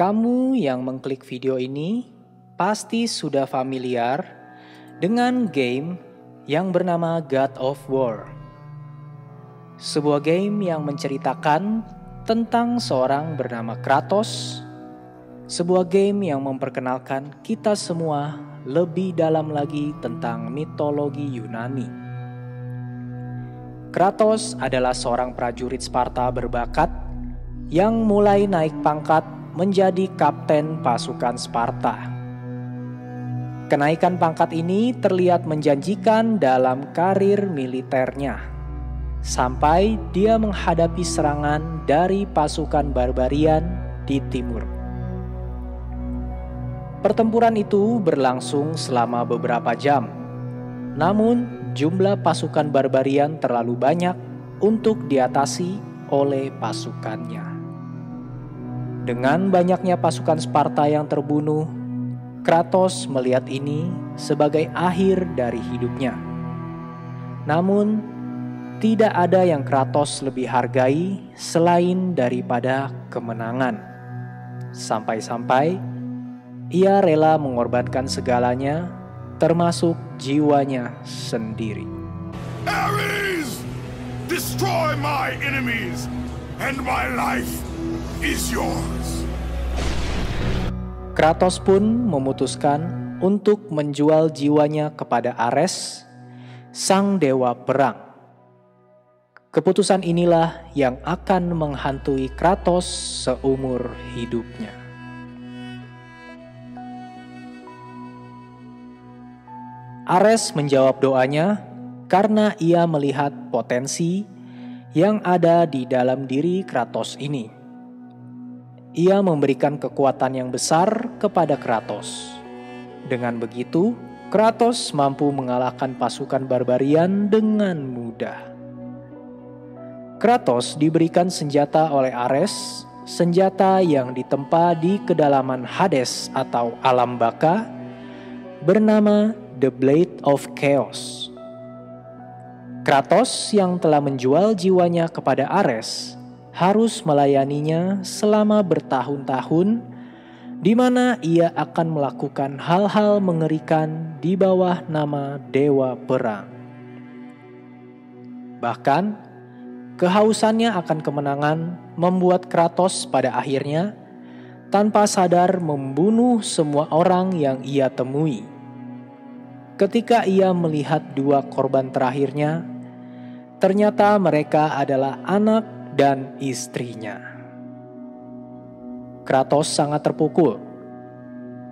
Kamu yang mengklik video ini pasti sudah familiar dengan game yang bernama God of War. Sebuah game yang menceritakan tentang seorang bernama Kratos. Sebuah game yang memperkenalkan kita semua lebih dalam lagi tentang mitologi Yunani. Kratos adalah seorang prajurit Sparta berbakat yang mulai naik pangkat menjadi kapten pasukan Sparta. Kenaikan pangkat ini terlihat menjanjikan dalam karir militernya, sampai dia menghadapi serangan dari pasukan barbarian di timur. Pertempuran itu berlangsung selama beberapa jam, namun jumlah pasukan barbarian terlalu banyak untuk diatasi oleh pasukannya. Dengan banyaknya pasukan Sparta yang terbunuh, Kratos melihat ini sebagai akhir dari hidupnya. Namun, tidak ada yang Kratos lebih hargai selain daripada kemenangan. Sampai-sampai ia rela mengorbankan segalanya, termasuk jiwanya sendiri. Ares! Destroy my enemies, and my life is yours. Kratos pun memutuskan untuk menjual jiwanya kepada Ares, sang dewa perang. Keputusan inilah yang akan menghantui Kratos seumur hidupnya. Ares menjawab doanya karena ia melihat potensi yang ada di dalam diri Kratos ini. Ia memberikan kekuatan yang besar kepada Kratos. Dengan begitu, Kratos mampu mengalahkan pasukan barbarian dengan mudah. Kratos diberikan senjata oleh Ares, senjata yang ditempa di kedalaman Hades atau alam baka, bernama The Blade of Chaos. Kratos yang telah menjual jiwanya kepada Ares harus melayaninya selama bertahun-tahun, di mana ia akan melakukan hal-hal mengerikan di bawah nama Dewa Perang. Bahkan, kehausannya akan kemenangan membuat Kratos pada akhirnya tanpa sadar membunuh semua orang yang ia temui. Ketika ia melihat dua korban terakhirnya, ternyata mereka adalah anak dan istrinya. Kratos sangat terpukul.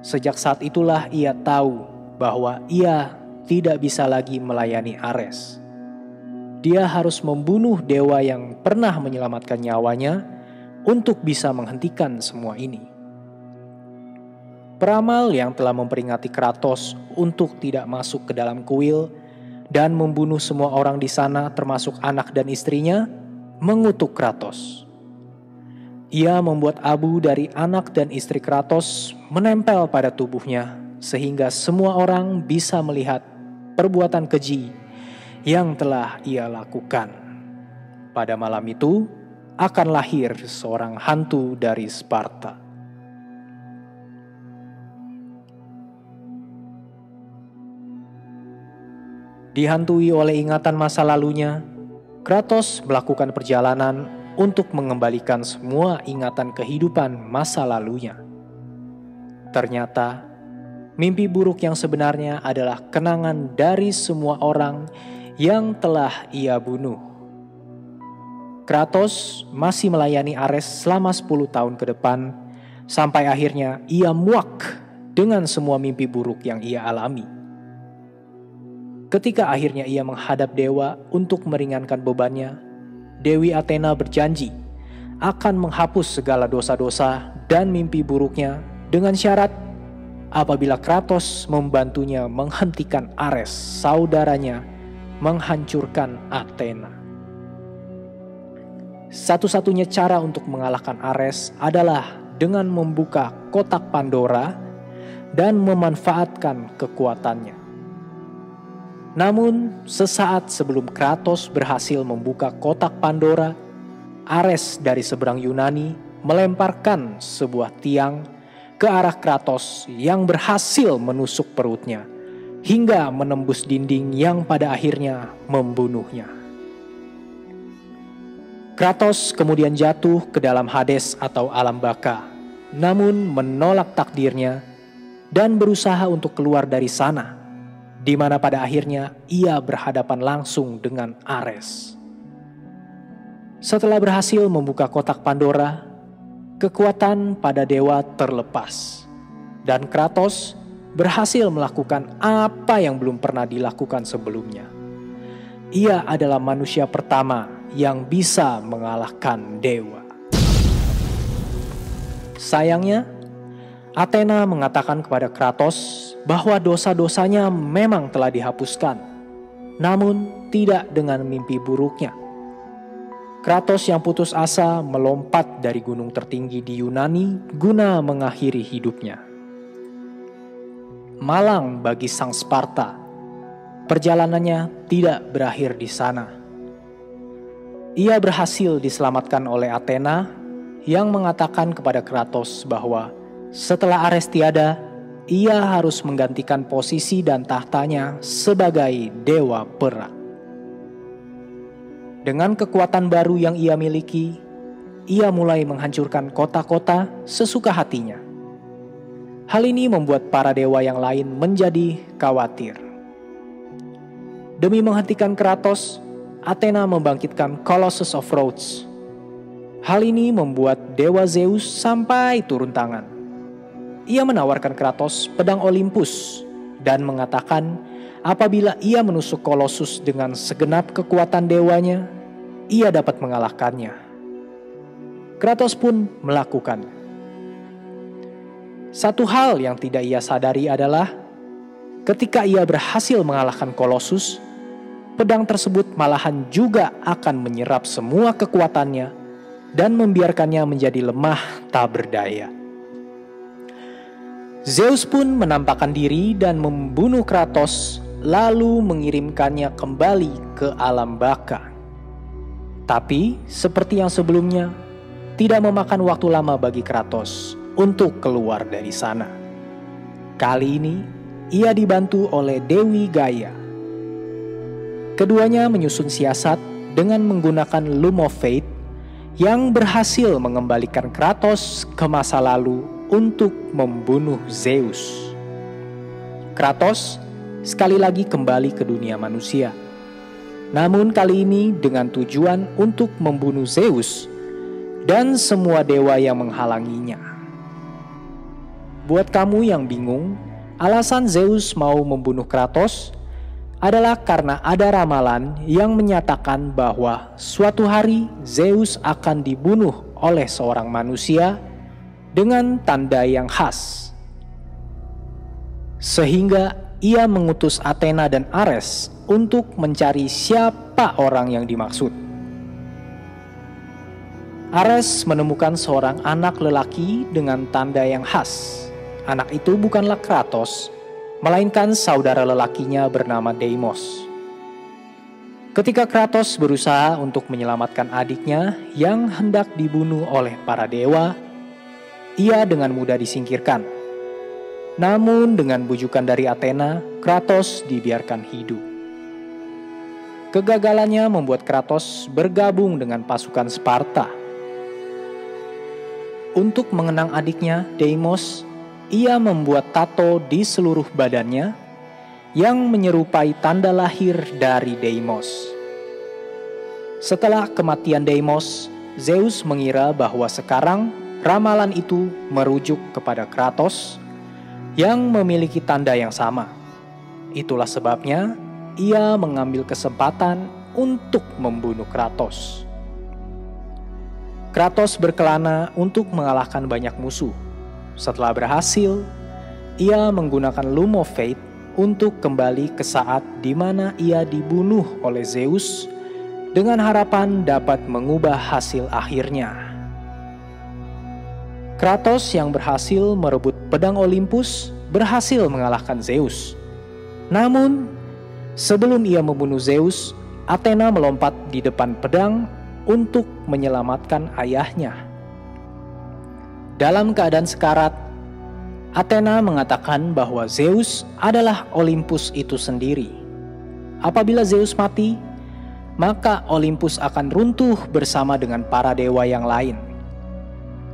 Sejak saat itulah ia tahu bahwa ia tidak bisa lagi melayani Ares. Dia harus membunuh dewa yang pernah menyelamatkan nyawanya untuk bisa menghentikan semua ini. Peramal yang telah memperingati Kratos untuk tidak masuk ke dalam kuil dan membunuh semua orang di sana termasuk anak dan istrinya, mengutuk Kratos. Ia membuat abu dari anak dan istri Kratos menempel pada tubuhnya sehingga semua orang bisa melihat perbuatan keji yang telah ia lakukan. Pada malam itu akan lahir seorang hantu dari Sparta. Dihantui oleh ingatan masa lalunya, Kratos melakukan perjalanan untuk mengembalikan semua ingatan kehidupan masa lalunya. Ternyata, mimpi buruk yang sebenarnya adalah kenangan dari semua orang yang telah ia bunuh. Kratos masih melayani Ares selama 10 tahun ke depan, sampai akhirnya ia muak dengan semua mimpi buruk yang ia alami. Ketika akhirnya ia menghadap dewa untuk meringankan bebannya, Dewi Athena berjanji akan menghapus segala dosa-dosa dan mimpi buruknya dengan syarat apabila Kratos membantunya menghentikan Ares, saudaranya, menghancurkan Athena. Satu-satunya cara untuk mengalahkan Ares adalah dengan membuka kotak Pandora dan memanfaatkan kekuatannya. Namun, sesaat sebelum Kratos berhasil membuka kotak Pandora, Ares dari seberang Yunani melemparkan sebuah tiang ke arah Kratos yang berhasil menusuk perutnya hingga menembus dinding yang pada akhirnya membunuhnya. Kratos kemudian jatuh ke dalam Hades atau alam baka, namun menolak takdirnya dan berusaha untuk keluar dari sana, di mana pada akhirnya ia berhadapan langsung dengan Ares. Setelah berhasil membuka kotak Pandora, kekuatan pada dewa terlepas, dan Kratos berhasil melakukan apa yang belum pernah dilakukan sebelumnya. Ia adalah manusia pertama yang bisa mengalahkan dewa. Sayangnya, Athena mengatakan kepada Kratos bahwa dosa-dosanya memang telah dihapuskan, namun tidak dengan mimpi buruknya. Kratos yang putus asa melompat dari gunung tertinggi di Yunani guna mengakhiri hidupnya. Malang bagi sang Sparta, perjalanannya tidak berakhir di sana. Ia berhasil diselamatkan oleh Athena yang mengatakan kepada Kratos bahwa setelah Ares tiada, ia harus menggantikan posisi dan tahtanya sebagai dewa perang. Dengan kekuatan baru yang ia miliki, ia mulai menghancurkan kota-kota sesuka hatinya. Hal ini membuat para dewa yang lain menjadi khawatir. Demi menghentikan Kratos, Athena membangkitkan Colossus of Rhodes. Hal ini membuat Dewa Zeus sampai turun tangan. Ia menawarkan Kratos pedang Olympus dan mengatakan apabila ia menusuk Colossus dengan segenap kekuatan dewanya, ia dapat mengalahkannya. Kratos pun melakukan. Satu hal yang tidak ia sadari adalah ketika ia berhasil mengalahkan Colossus, pedang tersebut malahan juga akan menyerap semua kekuatannya dan membiarkannya menjadi lemah tak berdaya. Zeus pun menampakkan diri dan membunuh Kratos, lalu mengirimkannya kembali ke alam baka. Tapi seperti yang sebelumnya, tidak memakan waktu lama bagi Kratos untuk keluar dari sana. Kali ini ia dibantu oleh Dewi Gaia. Keduanya menyusun siasat dengan menggunakan Loom of Fate yang berhasil mengembalikan Kratos ke masa lalu untuk membunuh Zeus. Kratos sekali lagi kembali ke dunia manusia. Namun kali ini dengan tujuan untuk membunuh Zeus dan semua dewa yang menghalanginya. Buat kamu yang bingung, alasan Zeus mau membunuh Kratos adalah karena ada ramalan yang menyatakan bahwa suatu hari Zeus akan dibunuh oleh seorang manusia dengan tanda yang khas. Sehingga ia mengutus Athena dan Ares untuk mencari siapa orang yang dimaksud. Ares menemukan seorang anak lelaki dengan tanda yang khas. Anak itu bukanlah Kratos, melainkan saudara lelakinya bernama Deimos. Ketika Kratos berusaha untuk menyelamatkan adiknya yang hendak dibunuh oleh para dewa, ia dengan mudah disingkirkan. Namun dengan bujukan dari Athena, Kratos dibiarkan hidup. Kegagalannya membuat Kratos bergabung dengan pasukan Sparta. Untuk mengenang adiknya, Deimos, ia membuat tato di seluruh badannya yang menyerupai tanda lahir dari Deimos. Setelah kematian Deimos, Zeus mengira bahwa sekarang ramalan itu merujuk kepada Kratos yang memiliki tanda yang sama. Itulah sebabnya ia mengambil kesempatan untuk membunuh Kratos. Kratos berkelana untuk mengalahkan banyak musuh. Setelah berhasil, ia menggunakan Loom of Fate untuk kembali ke saat di mana ia dibunuh oleh Zeus dengan harapan dapat mengubah hasil akhirnya. Kratos yang berhasil merebut pedang Olympus berhasil mengalahkan Zeus. Namun, sebelum ia membunuh Zeus, Athena melompat di depan pedang untuk menyelamatkan ayahnya. Dalam keadaan sekarat, Athena mengatakan bahwa Zeus adalah Olympus itu sendiri. Apabila Zeus mati, maka Olympus akan runtuh bersama dengan para dewa yang lain.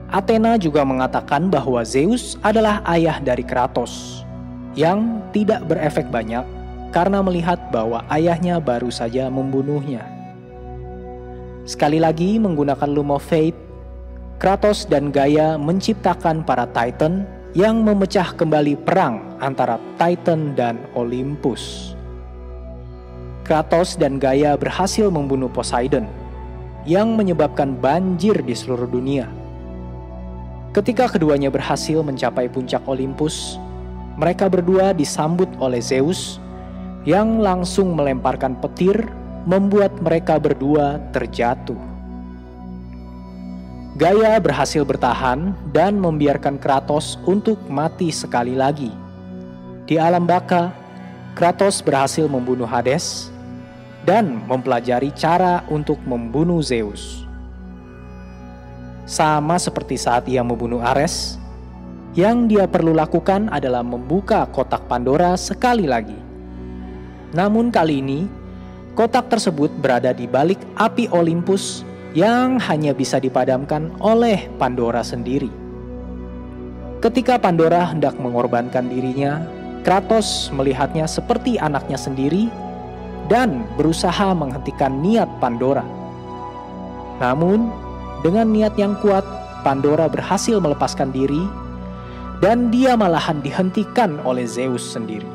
Athena juga mengatakan bahwa Zeus adalah ayah dari Kratos, yang tidak berefek banyak karena melihat bahwa ayahnya baru saja membunuhnya. Sekali lagi menggunakan Loom of Fate, Kratos dan Gaia menciptakan para Titan yang memecah kembali perang antara Titan dan Olympus. Kratos dan Gaia berhasil membunuh Poseidon, yang menyebabkan banjir di seluruh dunia. Ketika keduanya berhasil mencapai puncak Olympus, mereka berdua disambut oleh Zeus, yang langsung melemparkan petir, membuat mereka berdua terjatuh. Gaia berhasil bertahan dan membiarkan Kratos untuk mati sekali lagi. Di alam baka, Kratos berhasil membunuh Hades dan mempelajari cara untuk membunuh Zeus. Sama seperti saat ia membunuh Ares, yang dia perlu lakukan adalah membuka kotak Pandora sekali lagi. Namun kali ini, kotak tersebut berada di balik api Olympus yang hanya bisa dipadamkan oleh Pandora sendiri. Ketika Pandora hendak mengorbankan dirinya, Kratos melihatnya seperti anaknya sendiri dan berusaha menghentikan niat Pandora. Namun, dengan niat yang kuat, Pandora berhasil melepaskan diri dan dia malahan dihentikan oleh Zeus sendiri.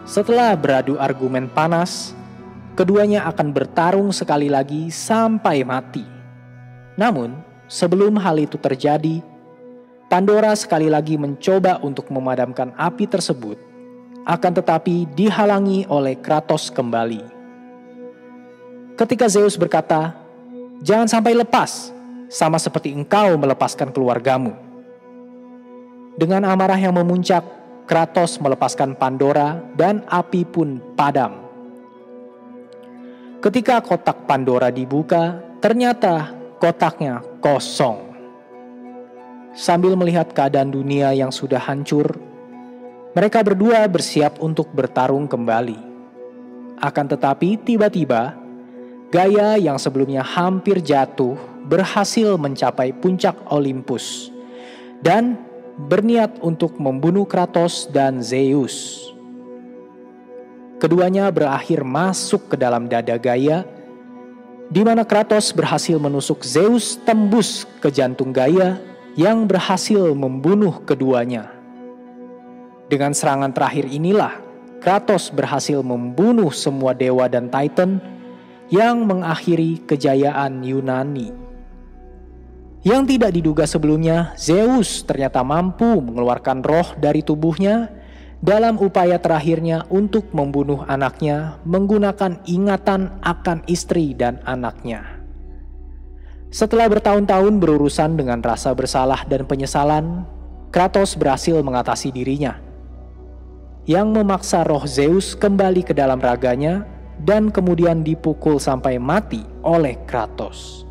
Setelah beradu argumen panas, keduanya akan bertarung sekali lagi sampai mati. Namun, sebelum hal itu terjadi, Pandora sekali lagi mencoba untuk memadamkan api tersebut, akan tetapi dihalangi oleh Kratos kembali. Ketika Zeus berkata, "Jangan sampai lepas, sama seperti engkau melepaskan keluargamu." Dengan amarah yang memuncak, Kratos melepaskan Pandora dan api pun padam. Ketika kotak Pandora dibuka, ternyata kotaknya kosong. Sambil melihat keadaan dunia yang sudah hancur, mereka berdua bersiap untuk bertarung kembali. Akan tetapi tiba-tiba, Gaia yang sebelumnya hampir jatuh berhasil mencapai puncak Olympus dan berniat untuk membunuh Kratos dan Zeus. Keduanya berakhir masuk ke dalam dada Gaia, di mana Kratos berhasil menusuk Zeus tembus ke jantung Gaia yang berhasil membunuh keduanya. Dengan serangan terakhir inilah, Kratos berhasil membunuh semua dewa dan Titan yang mengakhiri kejayaan Yunani. Yang tidak diduga sebelumnya, Zeus ternyata mampu mengeluarkan roh dari tubuhnya dalam upaya terakhirnya untuk membunuh anaknya menggunakan ingatan akan istri dan anaknya. Setelah bertahun-tahun berurusan dengan rasa bersalah dan penyesalan, Kratos berhasil mengatasi dirinya, yang memaksa roh Zeus kembali ke dalam raganya dan kemudian dipukul sampai mati oleh Kratos.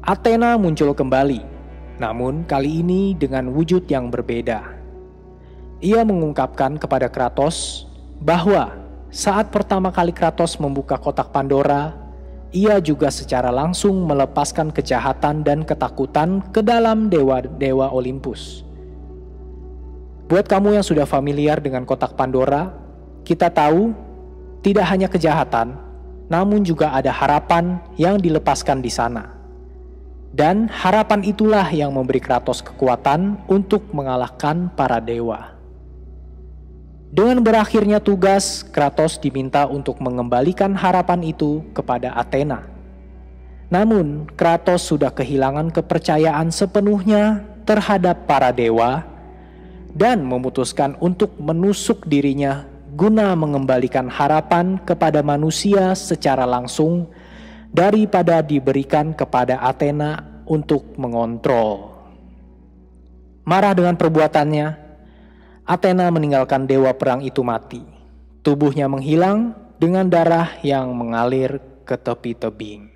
Athena muncul kembali, namun kali ini dengan wujud yang berbeda. Ia mengungkapkan kepada Kratos bahwa saat pertama kali Kratos membuka kotak Pandora, ia juga secara langsung melepaskan kejahatan dan ketakutan ke dalam dewa-dewa Olympus. Buat kamu yang sudah familiar dengan kotak Pandora, kita tahu tidak hanya kejahatan, namun juga ada harapan yang dilepaskan di sana. Dan harapan itulah yang memberi Kratos kekuatan untuk mengalahkan para dewa. Dengan berakhirnya tugas, Kratos diminta untuk mengembalikan harapan itu kepada Athena. Namun, Kratos sudah kehilangan kepercayaan sepenuhnya terhadap para dewa dan memutuskan untuk menusuk dirinya guna mengembalikan harapan kepada manusia secara langsung daripada diberikan kepada Athena untuk mengontrol. Marah dengan perbuatannya, Athena meninggalkan dewa perang itu mati. Tubuhnya menghilang dengan darah yang mengalir ke tepi tebing.